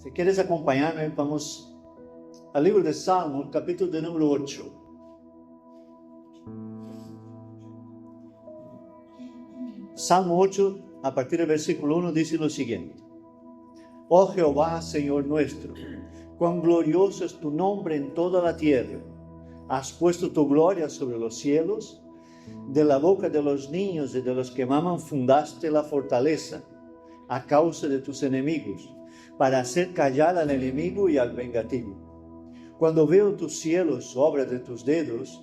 Si quieres acompañarme, vamos al libro de Salmos, capítulo de número 8. Salmo 8, a partir del versículo 1, dice lo siguiente. Oh Jehová, Señor nuestro, cuán glorioso es tu nombre en toda la tierra. Has puesto tu gloria sobre los cielos. De la boca de los niños y de los que maman fundaste la fortaleza a causa de tus enemigos, para hacer callar al enemigo y al vengativo. Cuando veo tus cielos, obra de tus dedos,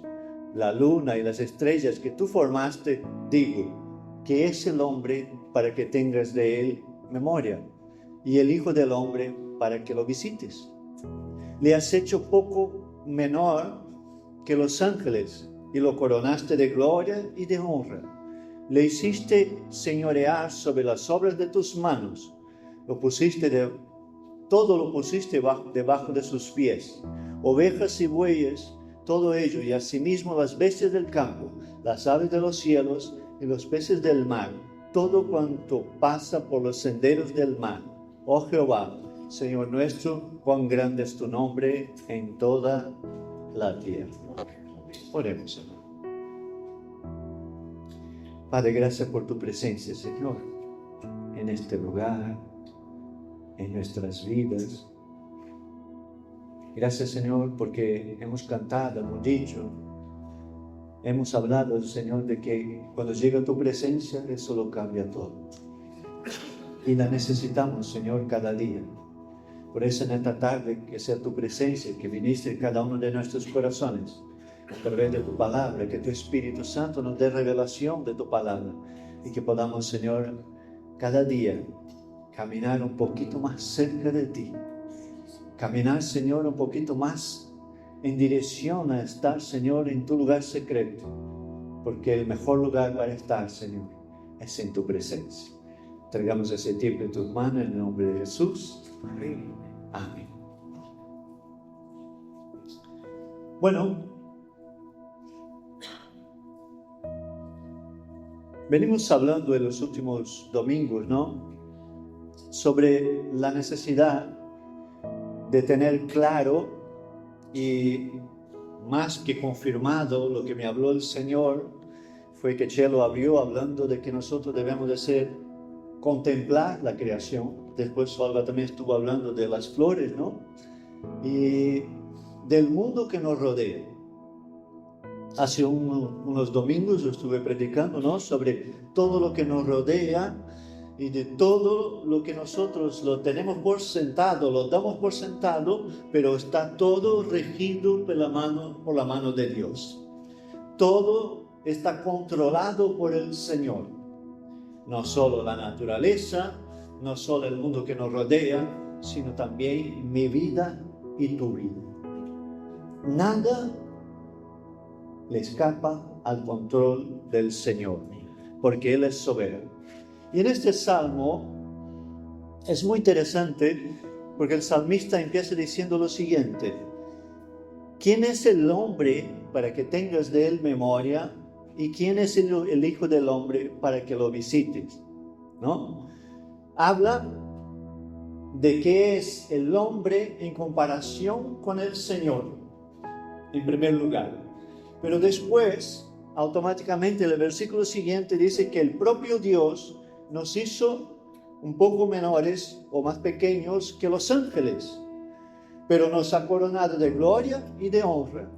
la luna y las estrellas que tú formaste, digo, ¿qué es el hombre para que tengas de él memoria? Y el Hijo del Hombre para que lo visites. Le has hecho poco menor que los ángeles y lo coronaste de gloria y de honra. Le hiciste señorear sobre las obras de tus manos. Todo lo pusiste debajo de sus pies. Ovejas y bueyes, todo ello, y asimismo las bestias del campo, las aves de los cielos y los peces del mar, todo cuanto pasa por los senderos del mar. Oh Jehová, Señor nuestro, cuán grande es tu nombre en toda la tierra. Oremos, Señor. Padre, gracias por tu presencia, Señor, en este lugar, en nuestras vidas. Gracias, Señor, porque hemos cantado, hemos dicho, hemos hablado, Señor, de que cuando llega tu presencia, eso lo cambia todo. Y la necesitamos, Señor, cada día. Por eso en esta tarde, que sea tu presencia, que viniste en cada uno de nuestros corazones, a través de tu palabra, que tu Espíritu Santo nos dé revelación de tu palabra y que podamos, Señor, cada día caminar un poquito más cerca de ti. Caminar, Señor, un poquito más en dirección a estar, Señor, en tu lugar secreto. Porque el mejor lugar para estar, Señor, es en tu presencia. Entregamos ese tiempo en tus manos en el nombre de Jesús. Amén. Amén. Bueno, venimos hablando en los últimos domingos, ¿no? Sobre la necesidad de tener claro y más que confirmado lo que me habló el Señor, fue que Chelo abrió hablando de que nosotros debemos de contemplar la creación. Después Olga también estuvo hablando de las flores, ¿no? Y del mundo que nos rodea. Hace unos domingos yo estuve predicando, ¿no? Sobre todo lo que nos rodea y de todo lo que nosotros lo tenemos por sentado, lo damos por sentado, pero está todo regido por la mano de Dios. Todo está controlado por el Señor. No solo la naturaleza, no solo el mundo que nos rodea, sino también mi vida y tu vida. Nada le escapa al control del Señor, porque Él es soberano. Y en este salmo es muy interesante, porque el salmista empieza diciendo lo siguiente: ¿quién es el hombre para que tengas de él memoria? ¿Y quién es el Hijo del Hombre para que lo visites? ¿No? Habla de qué es el hombre en comparación con el Señor, en primer lugar. Pero después, automáticamente, el versículo siguiente dice que el propio Dios nos hizo un poco menores o más pequeños que los ángeles, pero nos ha coronado de gloria y de honra,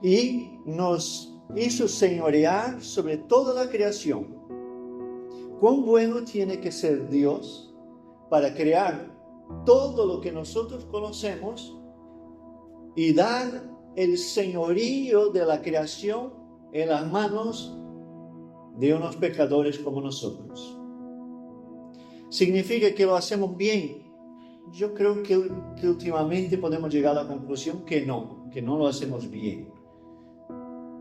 y nos hizo señorear sobre toda la creación. ¿Cuán bueno tiene que ser Dios para crear todo lo que nosotros conocemos y dar el señorío de la creación en las manos de unos pecadores como nosotros? ¿Significa que lo hacemos bien? Yo creo que últimamente podemos llegar a la conclusión que no lo hacemos bien.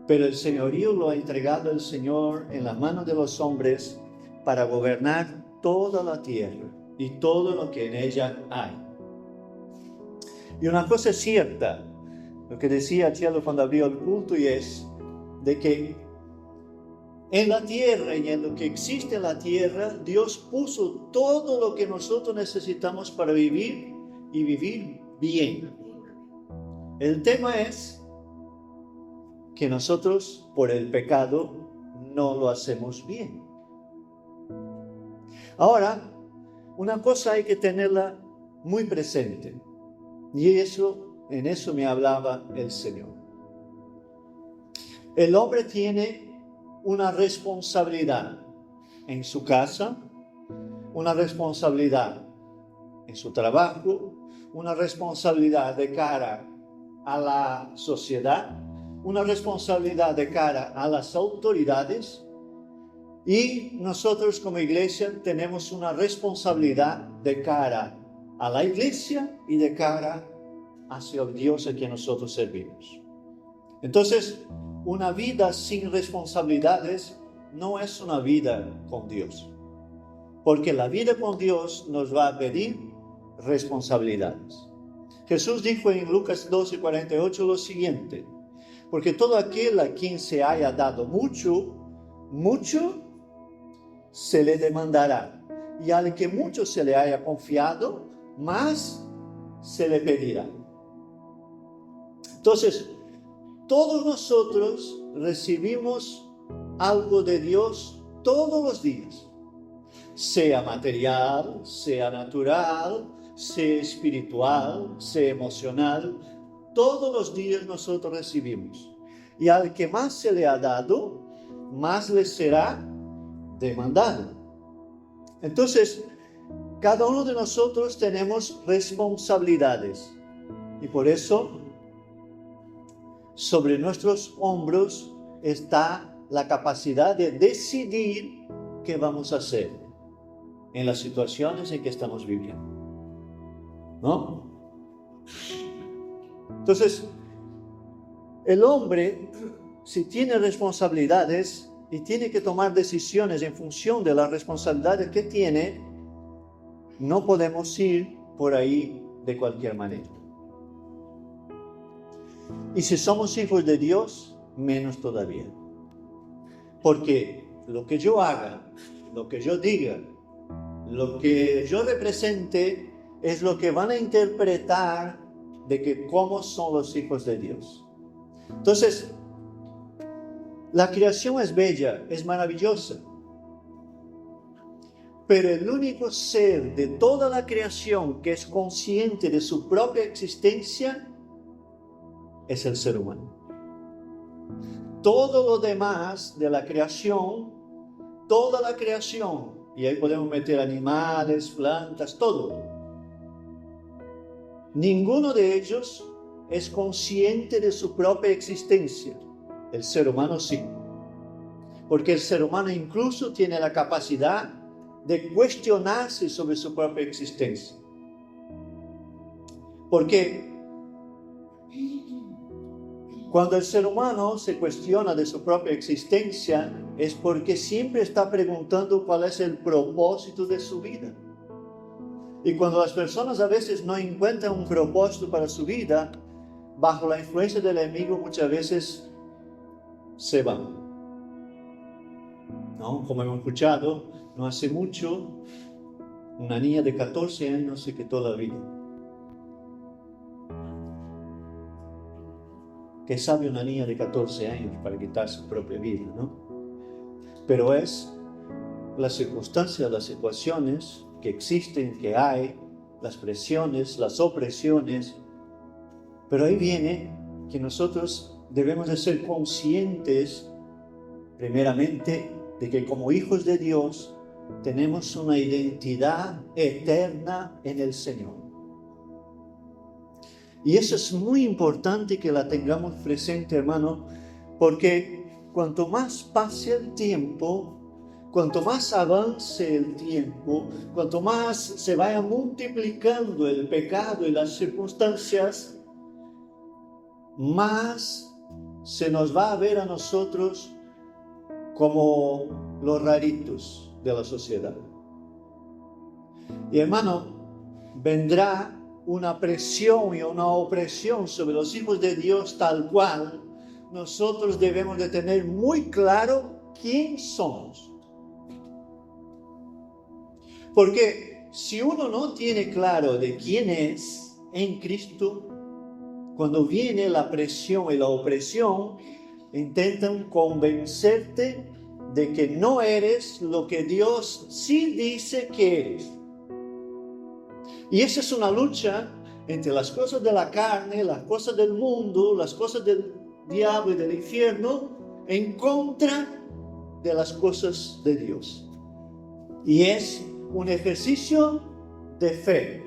Pero el señorío lo ha entregado el Señor en las manos de los hombres para gobernar toda la tierra y todo lo que en ella hay. Y una cosa es cierta, lo que decía Chelo cuando abrió el culto, y es de que En la tierra y en lo que existe en la tierra, Dios puso todo lo que nosotros necesitamos para vivir y vivir bien. El tema es que nosotros, por el pecado, no lo hacemos bien. Ahora, una cosa hay que tenerla muy presente, y en eso me hablaba el Señor. El hombre tiene una responsabilidad en su casa, una responsabilidad en su trabajo, una responsabilidad de cara a la sociedad, una responsabilidad de cara a las autoridades, y nosotros como iglesia tenemos una responsabilidad de cara a la iglesia y de cara hacia el Dios a quien nosotros servimos. Entonces, una vida sin responsabilidades no es una vida con Dios, porque la vida con Dios nos va a pedir responsabilidades. Jesús dijo en Lucas 12:48 lo siguiente: porque todo aquel a quien se haya dado mucho, mucho se le demandará, y al que mucho se le haya confiado, más se le pedirá. Entonces, todos nosotros recibimos algo de Dios todos los días, sea material, sea natural, sea espiritual, sea emocional. Todos los días nosotros recibimos, y al que más se le ha dado, más le será demandado. Entonces, cada uno de nosotros tenemos responsabilidades, y por eso sobre nuestros hombros está la capacidad de decidir qué vamos a hacer en las situaciones en que estamos viviendo, ¿no? Entonces, el hombre, si tiene responsabilidades y tiene que tomar decisiones en función de las responsabilidades que tiene, no podemos ir por ahí de cualquier manera. Y si somos hijos de Dios, menos todavía. Porque lo que yo haga, lo que yo diga, lo que yo represente, es lo que van a interpretar de que cómo son los hijos de Dios. Entonces, la creación es bella, es maravillosa, pero el único ser de toda la creación que es consciente de su propia existencia es el ser humano. Todo lo demás de la creación, toda la creación, y ahí podemos meter animales, plantas, todo, ninguno de ellos es consciente de su propia existencia. El ser humano sí, porque el ser humano incluso tiene la capacidad de cuestionarse sobre su propia existencia. Porque cuando el ser humano se cuestiona de su propia existencia, es porque siempre está preguntando cuál es el propósito de su vida. Y cuando las personas a veces no encuentran un propósito para su vida, bajo la influencia del enemigo muchas veces se van, ¿no? Como hemos escuchado, no hace mucho, una niña de 14 años se quitó la vida. ¿Qué sabe una niña de 14 años para quitar su propia vida, no? Pero es las circunstancias, las situaciones que existen, que hay, las presiones, las opresiones. Pero ahí viene que nosotros debemos de ser conscientes, primeramente, de que como hijos de Dios tenemos una identidad eterna en el Señor. Y eso es muy importante que la tengamos presente, hermano, porque cuanto más pase el tiempo, cuanto más avance el tiempo, cuanto más se vaya multiplicando el pecado y las circunstancias, más se nos va a ver a nosotros como los raritos de la sociedad. Y hermano, vendrá una presión y una opresión sobre los hijos de Dios tal cual nosotros debemos de tener muy claro quién somos. Porque si uno no tiene claro de quién es en Cristo, cuando viene la presión y la opresión, intentan convencerte de que no eres lo que Dios sí dice que eres. Y esa es una lucha entre las cosas de la carne, las cosas del mundo, las cosas del diablo y del infierno, en contra de las cosas de Dios. Y es un ejercicio de fe.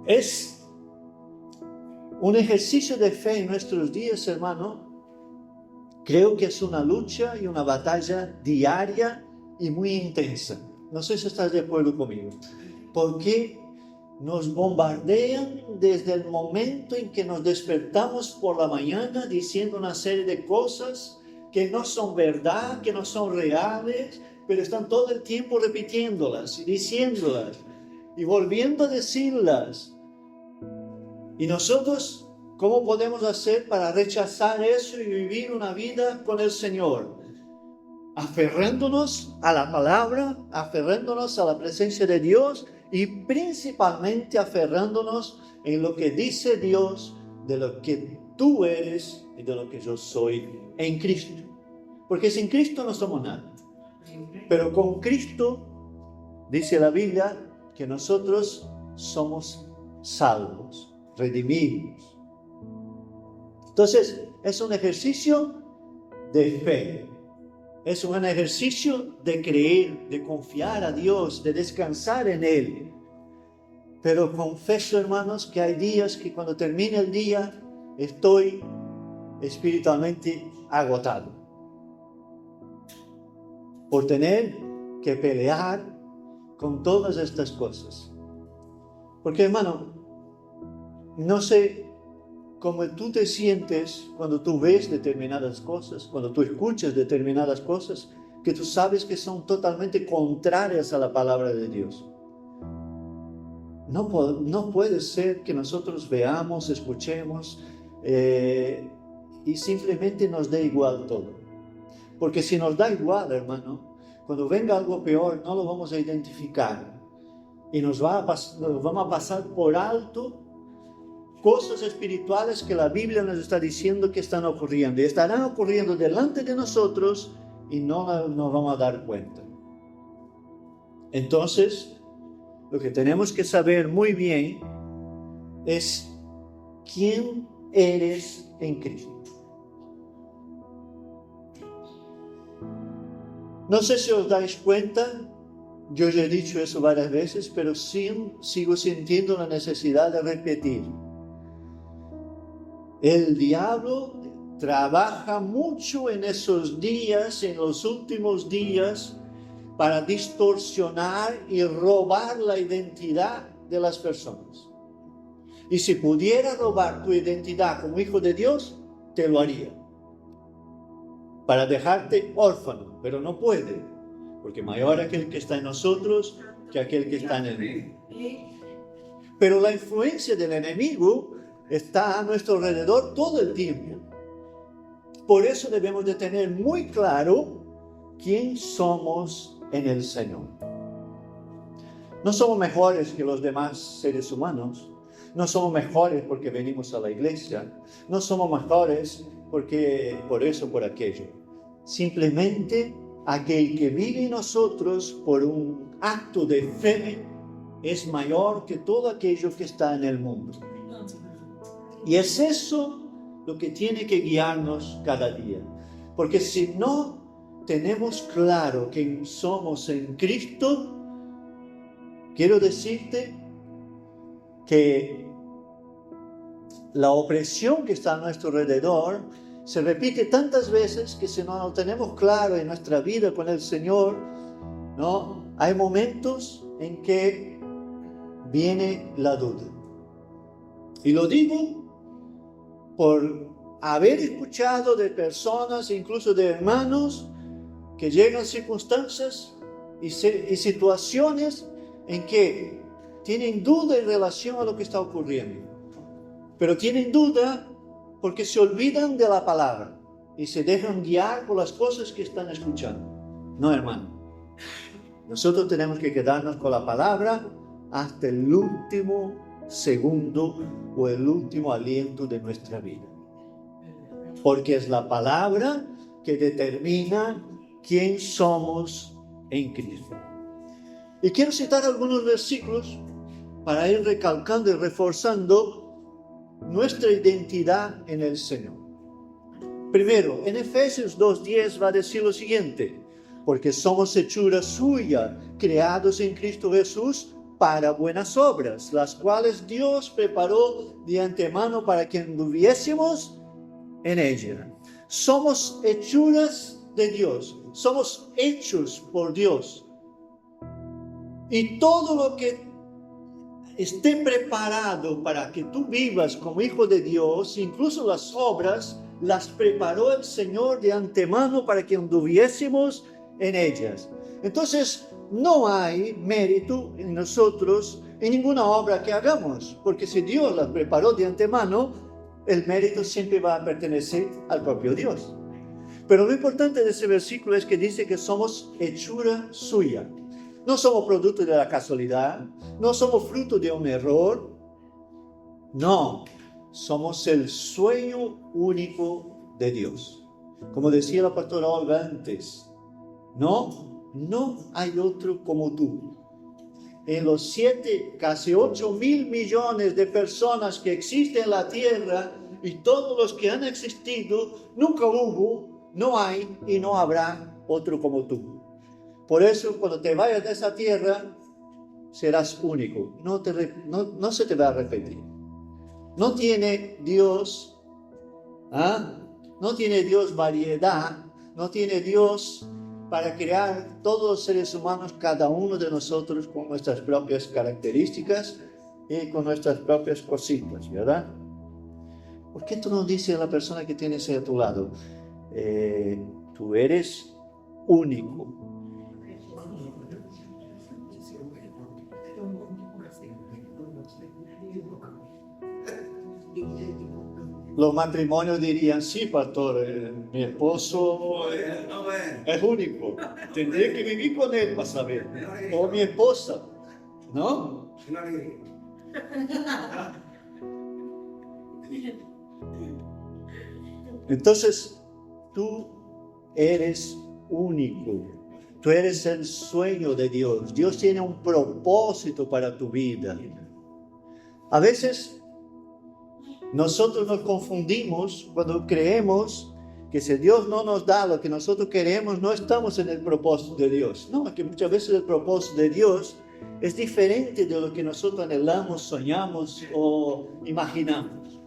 Es un ejercicio de fe en nuestros días, hermano. Creo que es una lucha y una batalla diaria y muy intensa. No sé si estás de acuerdo conmigo. Porque nos bombardean desde el momento en que nos despertamos por la mañana diciendo una serie de cosas que no son verdad, que no son reales, pero están todo el tiempo repitiéndolas y diciéndolas y volviendo a decirlas. Y nosotros, ¿cómo podemos hacer para rechazar eso y vivir una vida con el Señor? Aferrándonos a la palabra, aferrándonos a la presencia de Dios y principalmente aferrándonos en lo que dice Dios de lo que tú eres y de lo que yo soy en Cristo. Porque sin Cristo no somos nada. Pero con Cristo, dice la Biblia, que nosotros somos salvos, redimidos. Entonces, es un ejercicio de fe. Es un ejercicio de creer, de confiar a Dios, de descansar en Él. Pero confieso, hermanos, que hay días que cuando termina el día estoy espiritualmente agotado. Por tener que pelear con todas estas cosas. Porque, hermano, no sé cómo tú te sientes cuando tú ves determinadas cosas, cuando tú escuchas determinadas cosas, que tú sabes que son totalmente contrarias a la palabra de Dios. No puede ser que nosotros veamos, escuchemos y simplemente nos dé igual todo. Porque si nos da igual, hermano, cuando venga algo peor no lo vamos a identificar y nos vamos a pasar por alto cosas espirituales que la Biblia nos está diciendo que están ocurriendo y estarán ocurriendo delante de nosotros y no nos vamos a dar cuenta. Entonces, lo que tenemos que saber muy bien es quién eres en Cristo. No sé si os dais cuenta, yo ya he dicho eso varias veces, pero sigo sintiendo la necesidad de repetir. El diablo trabaja mucho en esos días, en los últimos días, para distorsionar y robar la identidad de las personas. Y si pudiera robar tu identidad como hijo de Dios, te lo haría. Para dejarte órfano, pero no puede, porque mayor aquel que está en nosotros que aquel que está en el mundo. Pero la influencia del enemigo está a nuestro alrededor todo el tiempo. Por eso debemos de tener muy claro quién somos en el Señor. No somos mejores que los demás seres humanos. No somos mejores porque venimos a la iglesia. No somos mejores porque por eso, por aquello. Simplemente aquel que vive en nosotros por un acto de fe es mayor que todo aquello que está en el mundo. Y es eso lo que tiene que guiarnos cada día. Porque si no tenemos claro quién somos en Cristo, quiero decirte que la opresión que está a nuestro alrededor se repite tantas veces que si no lo tenemos claro en nuestra vida con el Señor, ¿no? Hay momentos en que viene la duda. Y lo digo por haber escuchado de personas, incluso de hermanos, que llegan circunstancias y situaciones en que tienen duda en relación a lo que está ocurriendo. Pero tienen duda porque se olvidan de la palabra. y se dejan guiar por las cosas que están escuchando. No, hermano. Nosotros tenemos que quedarnos con la palabra hasta el último segundo o el último aliento de nuestra vida. Porque es la palabra que determina quién somos en Cristo. Y quiero citar algunos versículos para ir recalcando y reforzando nuestra identidad en el Señor. Primero, en Efesios 2:10 va a decir lo siguiente: porque somos hechura suya, creados en Cristo Jesús para buenas obras, las cuales Dios preparó de antemano para que anduviésemos en ella. Somos hechuras de Dios, somos hechos por Dios. Y todo lo que esté preparado para que tú vivas como hijo de Dios, incluso las obras, las preparó el Señor de antemano para que anduviésemos en ellas. Entonces, no hay mérito en nosotros en ninguna obra que hagamos, porque si Dios las preparó de antemano, el mérito siempre va a pertenecer al propio Dios. Pero lo importante de ese versículo es que dice que somos hechura suya. No somos producto de la casualidad, no somos fruto de un error, no, somos el sueño único de Dios. Como decía la pastora Olga antes, no hay otro como tú. En los casi 8,000 millones de personas que existen en la tierra y todos los que han existido, nunca hubo, no hay y no habrá otro como tú. Por eso, cuando te vayas de esa tierra, serás único. No se te va a repetir. No tiene Dios, no tiene Dios variedad, no tiene Dios para crear todos los seres humanos, cada uno de nosotros con nuestras propias características y con nuestras propias cositas, ¿verdad? ¿Por qué tú no dices a la persona que tienes a tu lado, tú eres único? Los matrimonios dirían, sí, pastor, mi esposo es único. Tendré que vivir con él para saber. O mi esposa, ¿no? Entonces, tú eres único. Tú eres el sueño de Dios. Dios tiene un propósito para tu vida. A veces nosotros nos confundimos cuando creemos que si Dios no nos da lo que nosotros queremos, no estamos en el propósito de Dios. No, que muchas veces el propósito de Dios es diferente de lo que nosotros anhelamos, soñamos o imaginamos.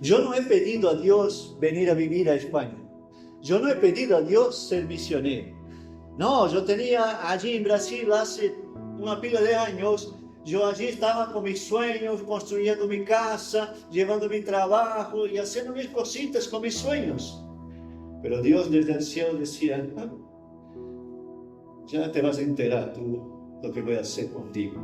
Yo no he pedido a Dios venir a vivir a España. Yo no he pedido a Dios ser misionero. No, yo tenía allí en Brasil hace una pila de años. Yo allí estaba con mis sueños, construyendo mi casa, llevando mi trabajo y haciendo mis cositas con mis sueños. Pero Dios desde el cielo decía, ya te vas a enterar tú lo que voy a hacer contigo.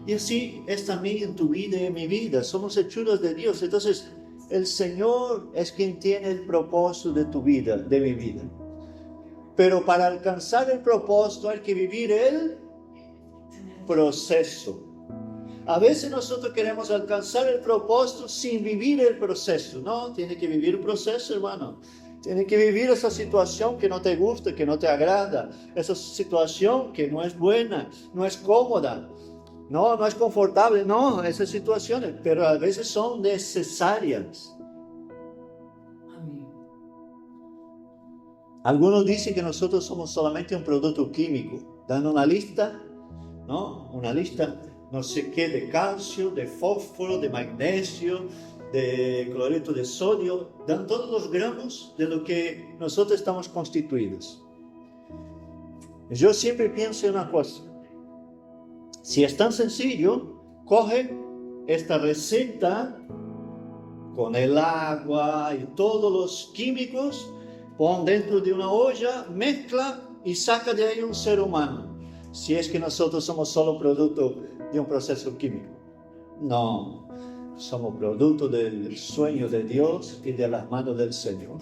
Y así es también en tu vida y en mi vida. Somos hechuras de Dios. Entonces, el Señor es quien tiene el propósito de tu vida, de mi vida. Pero para alcanzar el propósito hay que vivir el proceso. A veces nosotros queremos alcanzar el propósito sin vivir el proceso. No, tiene que vivir el proceso, hermano. Tiene que vivir esa situación que no te gusta, que no te agrada. Esa situación que no es buena, no es cómoda. No es confortable. No, esas situaciones, pero a veces son necesarias. Algunos dicen que nosotros somos solamente un producto químico, dando una lista, ¿no? Una lista, no sé qué, de calcio, de fósforo, de magnesio, de cloruro de sodio, dan todos los gramos de lo que nosotros estamos constituidos. Yo siempre pienso en una cosa. Si es tan sencillo, coge esta receta con el agua y todos los químicos, pon dentro de una olla, mezcla y saca de ahí un ser humano. Si es que nosotros somos solo producto de un proceso químico. No. Somos producto del sueño de Dios y de las manos del Señor.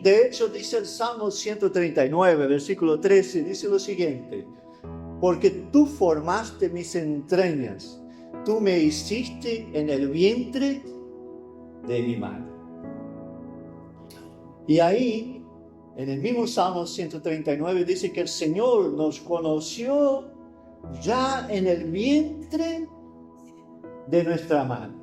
De hecho, dice el Salmo 139, versículo 13, dice lo siguiente: porque tú formaste mis entrañas, tú me hiciste en el vientre de mi madre. Y ahí, en el mismo Salmo 139, dice que el Señor nos conoció ya en el vientre de nuestra madre,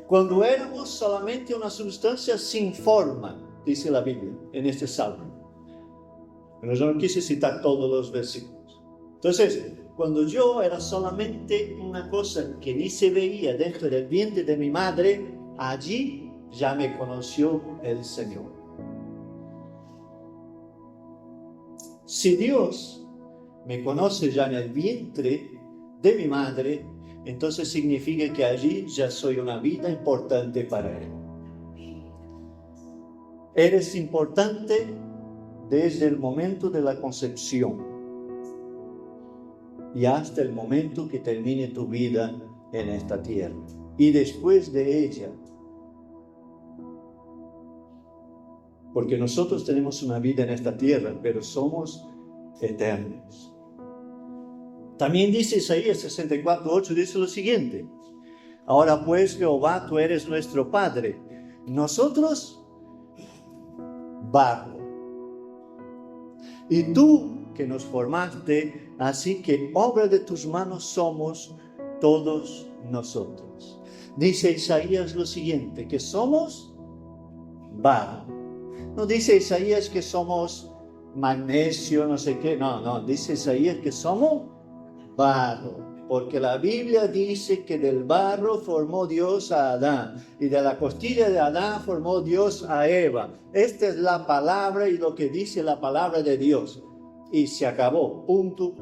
cuando éramos solamente una sustancia sin forma, dice la Biblia en este Salmo. Pero yo no quise citar todos los versículos. Entonces, cuando yo era solamente una cosa que ni se veía dentro del vientre de mi madre, allí ya me conoció el Señor. Si Dios me conoce ya en el vientre de mi madre, entonces significa que allí ya soy una vida importante para Él. Eres importante desde el momento de la concepción y hasta el momento que termine tu vida en esta tierra. Y después de ella, porque nosotros tenemos una vida en esta tierra, pero somos eternos. También dice Isaías 64:8, dice lo siguiente: ahora pues, Jehová, tú eres nuestro Padre, nosotros barro, y tú que nos formaste, así que obra de tus manos somos todos nosotros. Dice Isaías lo siguiente, que somos barro. No dice Isaías que somos magnesio, no sé qué, no, dice Isaías que somos barro, porque la Biblia dice que del barro formó Dios a Adán, y de la costilla de Adán formó Dios a Eva. Esta es la palabra y lo que dice la palabra de Dios. Y se acabó, punto.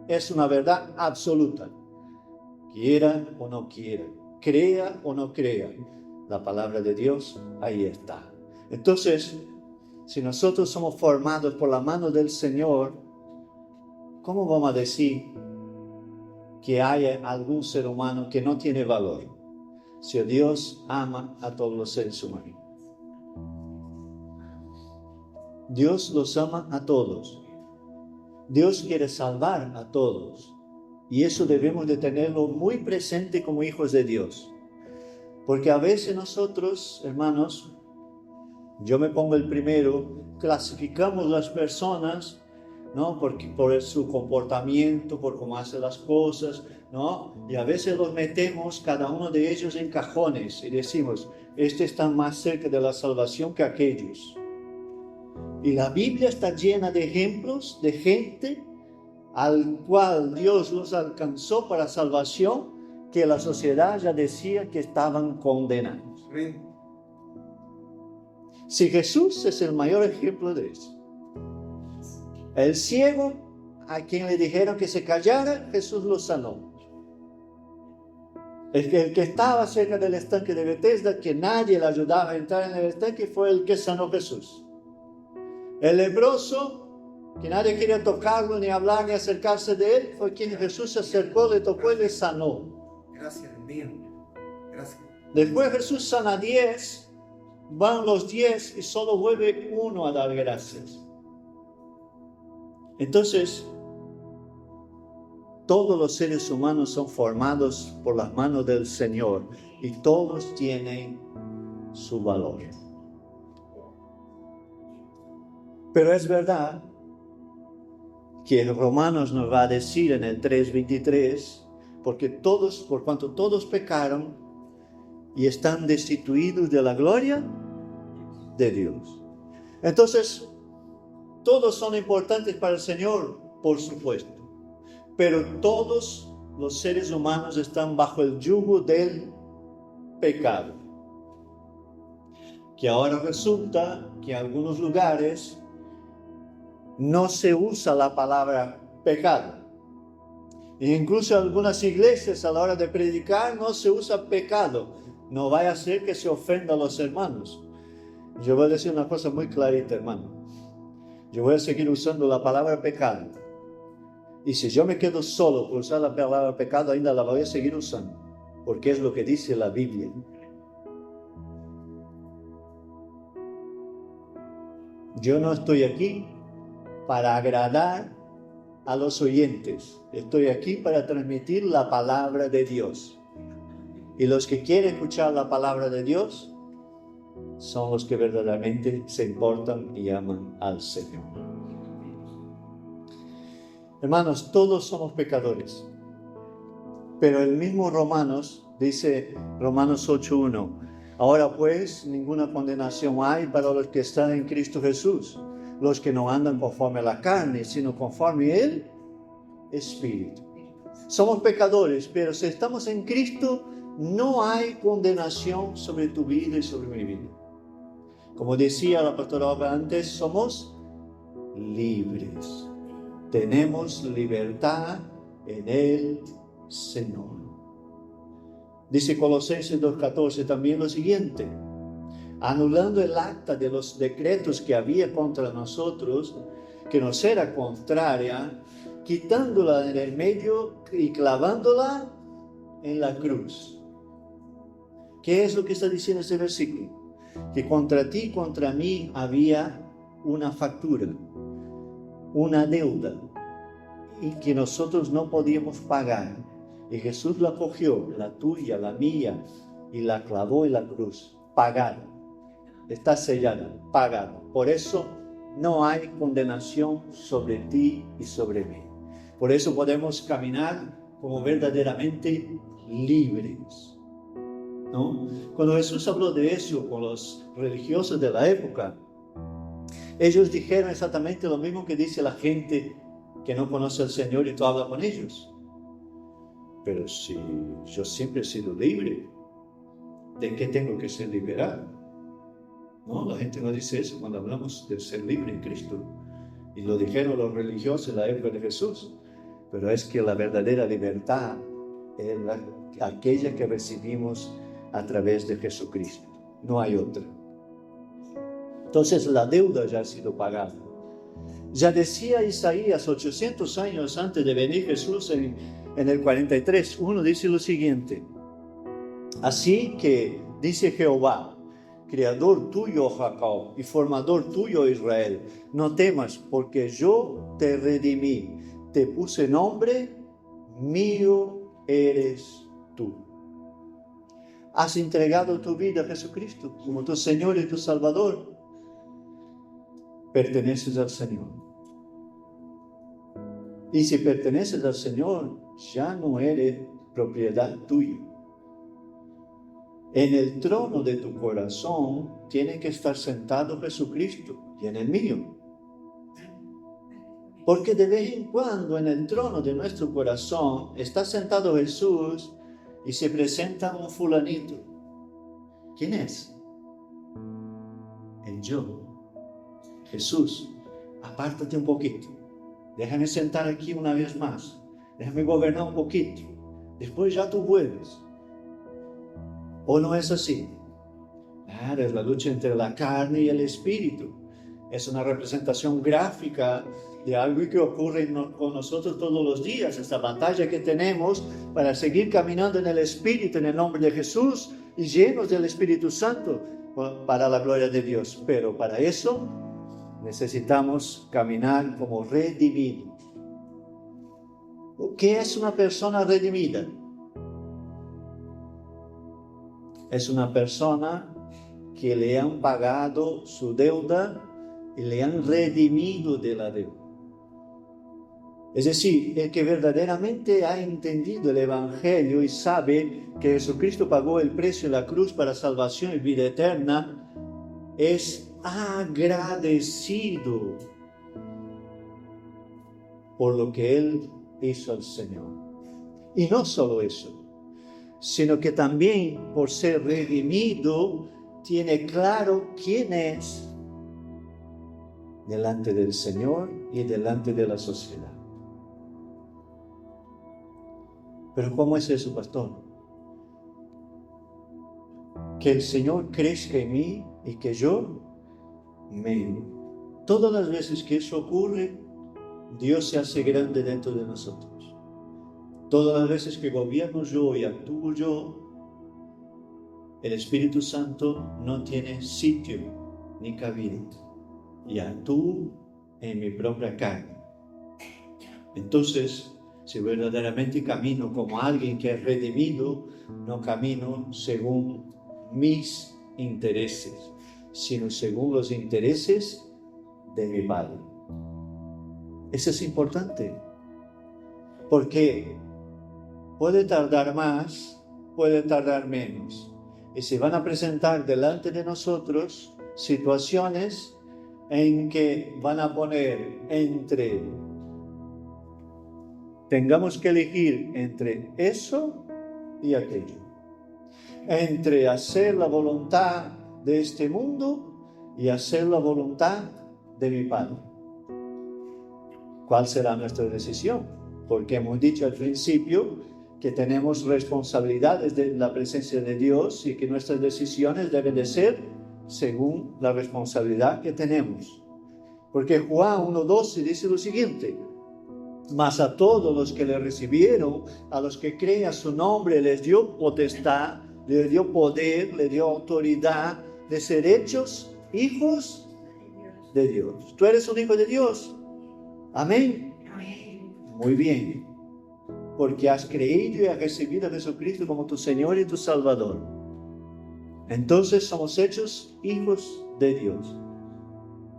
Es una verdad absoluta. Quiera o no quiera, crea o no crea, la palabra de Dios ahí está. Entonces, si nosotros somos formados por la mano del Señor, ¿cómo vamos a decir que haya algún ser humano que no tiene valor, si Dios ama a todos los seres humanos? Dios los ama a todos. Dios quiere salvar a todos. Y eso debemos de tenerlo muy presente como hijos de Dios. Porque a veces nosotros, hermanos, yo me pongo el primero, clasificamos las personas, ¿no? Porque por su comportamiento, por cómo hace las cosas, ¿no? Y a veces los metemos, cada uno de ellos, en cajones y decimos, este está más cerca de la salvación que aquellos. Y la Biblia está llena de ejemplos de gente al cual Dios los alcanzó para salvación, que la sociedad ya decía que estaban condenados. Si Jesús es el mayor ejemplo de eso. El ciego, a quien le dijeron que se callara, Jesús lo sanó. El que estaba cerca del estanque de Betesda, que nadie le ayudaba a entrar en el estanque, fue el que sanó Jesús. El leproso, que nadie quería tocarlo, ni hablar, ni acercarse de él, fue quien Jesús se acercó, le tocó y le sanó. Gracias, bien. Gracias. Después Jesús sana 10, van los 10 y solo vuelve uno a dar gracias. Entonces, todos los seres humanos son formados por las manos del Señor y todos tienen su valor. Pero es verdad que en Romanos nos va a decir en el 3:23, porque todos, por cuanto todos pecaron y están destituidos de la gloria de Dios. Entonces, todos son importantes para el Señor, por supuesto, pero todos los seres humanos están bajo el yugo del pecado. Que ahora resulta que en algunos lugares no se usa la palabra pecado. E incluso en algunas iglesias a la hora de predicar no se usa pecado. No vaya a ser que se ofenda a los hermanos. Yo voy a decir una cosa muy clarita, hermano. Yo voy a seguir usando la palabra pecado. Y si yo me quedo solo por usar la palabra pecado, ainda la voy a seguir usando. porque es lo que dice la Biblia. Yo no estoy aquí para agradar a los oyentes. Estoy aquí para transmitir la palabra de Dios. Y los que quieren escuchar la palabra de Dios son los que verdaderamente se importan y aman al Señor. Hermanos, todos somos pecadores. Pero el mismo Romanos dice, Romanos 8:1, ahora pues ninguna condenación hay para los que están en Cristo Jesús, los que no andan conforme a la carne, sino conforme el Espíritu. Somos pecadores, pero si estamos en Cristo, no hay condenación sobre tu vida y sobre mi vida. Como decía la pastora Olga antes, somos libres. Tenemos libertad en el Señor. Dice Colosenses 2:14 también lo siguiente: anulando el acta de los decretos que había contra nosotros, que nos era contraria, quitándola en el medio y clavándola en la cruz. ¿Qué es lo que está diciendo ese versículo? Que contra ti y contra mí había una factura, una deuda, y que nosotros no podíamos pagar. Y Jesús la cogió, la tuya, la mía, y la clavó en la cruz. Pagada. Está sellada, pagada. Por eso no hay condenación sobre ti y sobre mí. Por eso podemos caminar como verdaderamente libres, ¿no? Cuando Jesús habló de eso con los religiosos de la época, ellos dijeron exactamente lo mismo que dice la gente que no conoce al Señor y tú hablas con ellos. Pero si yo siempre he sido libre, ¿de qué tengo que ser liberado? No, la gente no dice eso cuando hablamos de ser libre en Cristo. Y lo dijeron los religiosos en la época de Jesús. Pero es que la verdadera libertad es aquella que recibimos a través de Jesucristo. No hay otra. Entonces la deuda ya ha sido pagada. Ya decía Isaías 800 años antes de venir Jesús en el 43:1 dice lo siguiente: así que dice Jehová, creador tuyo, Jacob, y formador tuyo, Israel, no temas, porque yo te redimí, te puse nombre, mío eres tú. Has entregado tu vida a Jesucristo como tu Señor y tu Salvador. Perteneces al Señor. Y si perteneces al Señor, ya no eres propiedad tuya. En el trono de tu corazón tiene que estar sentado Jesucristo y en el mío. Porque de vez en cuando en el trono de nuestro corazón está sentado Jesús y se presenta un fulanito. ¿Quién es? El yo. Jesús, apártate un poquito. Déjame sentar aquí una vez más. Déjame gobernar un poquito. Después ya tú vuelves. ¿O no es así? Claro, es la lucha entre la carne y el espíritu. Es una representación gráfica de algo que ocurre con nosotros todos los días. Esta batalla que tenemos para seguir caminando en el espíritu, en el nombre de Jesús, y llenos del Espíritu Santo para la gloria de Dios. Pero para eso necesitamos caminar como redimidos. ¿Qué es una persona redimida? Es una persona que le han pagado su deuda y le han redimido de la deuda. Es decir, el que verdaderamente ha entendido el Evangelio y sabe que Jesucristo pagó el precio en la cruz para salvación y vida eterna, es agradecido por lo que Él hizo al Señor. Y no solo eso, sino que también por ser redimido, tiene claro quién es delante del Señor y delante de la sociedad. Pero ¿cómo es eso, pastor? Que el Señor crezca en mí y que yo me... Todas las veces que eso ocurre, Dios se hace grande dentro de nosotros. Todas las veces que gobierno yo y actúo yo, el Espíritu Santo no tiene sitio ni cabida y actúo en mi propia carne. Entonces, si verdaderamente camino como alguien que es redimido, no camino según mis intereses, sino según los intereses de mi Padre. Eso es importante, porque puede tardar más, puede tardar menos. Y se van a presentar delante de nosotros situaciones en que van a poner tengamos que elegir entre eso y aquello. Entre hacer la voluntad de este mundo y hacer la voluntad de mi Padre. ¿Cuál será nuestra decisión? Porque hemos dicho al principio que tenemos responsabilidades de la presencia de Dios y que nuestras decisiones deben de ser según la responsabilidad que tenemos. Porque Juan 1:12 dice lo siguiente: mas a todos los que le recibieron, a los que creen a su nombre, les dio potestad, les dio poder, les dio autoridad de ser hechos hijos de Dios. ¿Tú eres un hijo de Dios? Amén. Muy bien. Porque has creído y has recibido a Jesucristo como tu Señor y tu Salvador. Entonces somos hechos hijos de Dios.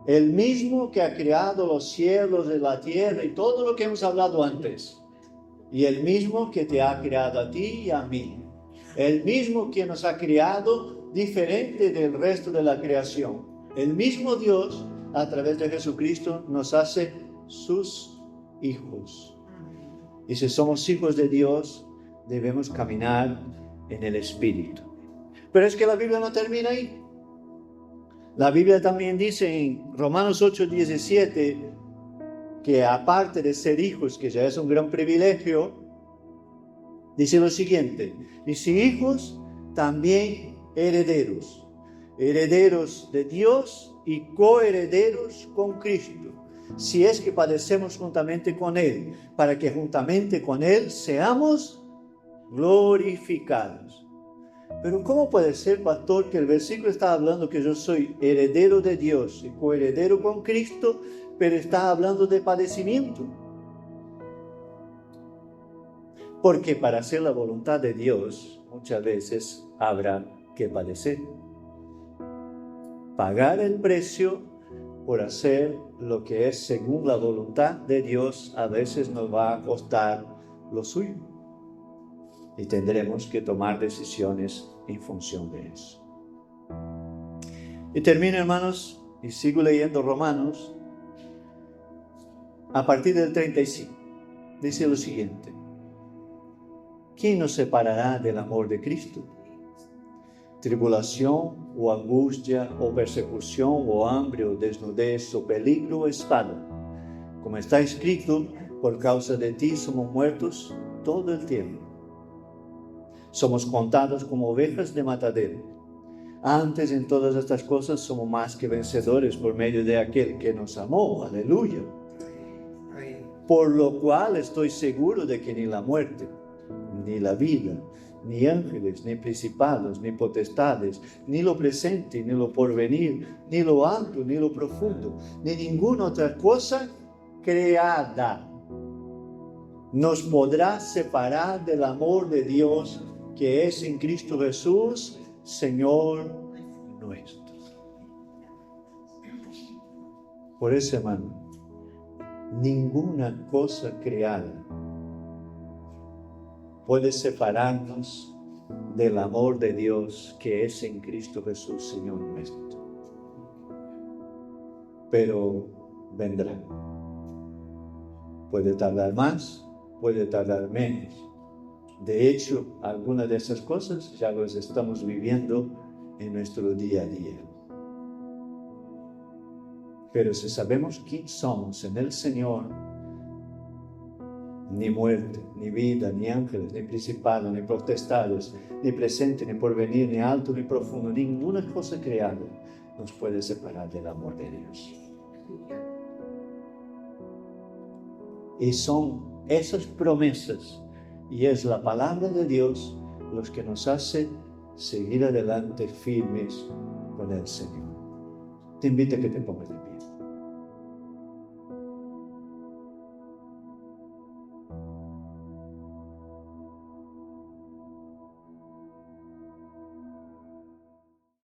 El mismo que ha creado los cielos y la tierra y todo lo que hemos hablado antes. Y el mismo que te ha creado a ti y a mí. El mismo que nos ha creado diferente del resto de la creación. El mismo Dios, a través de Jesucristo, nos hace sus hijos. Y si somos hijos de Dios, debemos caminar en el Espíritu. Pero es que la Biblia no termina ahí. La Biblia también dice en Romanos 8:17 que aparte de ser hijos, que ya es un gran privilegio, dice lo siguiente: y si hijos, también herederos, herederos de Dios y coherederos con Cristo, si es que padecemos juntamente con Él, para que juntamente con Él seamos glorificados. Pero ¿cómo puede ser, pastor, que el versículo está hablando que yo soy heredero de Dios y coheredero con Cristo, pero está hablando de padecimiento? Porque para hacer la voluntad de Dios, muchas veces habrá que padecer. Pagar el precio por hacer lo que es según la voluntad de Dios, a veces nos va a costar lo suyo. Y tendremos que tomar decisiones en función de eso. Y termino, hermanos, y sigo leyendo Romanos, a partir del 35. Dice lo siguiente: ¿quién nos separará del amor de Cristo? ¿Tribulación, o angustia, o persecución, o hambre, o desnudez, o peligro, o espada? Como está escrito, por causa de ti somos muertos todo el tiempo. Somos contados como ovejas de matadero. Antes, en todas estas cosas, somos más que vencedores por medio de aquel que nos amó. Aleluya. Por lo cual estoy seguro de que ni la muerte, ni la vida, ni ángeles, ni principados, ni potestades, ni lo presente, ni lo porvenir, ni lo alto, ni lo profundo, ni ninguna otra cosa creada nos podrá separar del amor de Dios que es en Cristo Jesús, Señor nuestro. Por eso, hermano, ninguna cosa creada puede separarnos del amor de Dios que es en Cristo Jesús, Señor nuestro. Pero vendrá. Puede tardar más, puede tardar menos. De hecho, algunas de esas cosas ya las estamos viviendo en nuestro día a día. Pero si sabemos quién somos en el Señor, ni muerte, ni vida, ni ángeles, ni principados, ni potestades, ni presente, ni porvenir, ni alto, ni profundo, ninguna cosa creada nos puede separar del amor de Dios. Y son esas promesas Y es la palabra de Dios los que nos hace seguir adelante firmes con el Señor. Te invito a que te pongas de pie.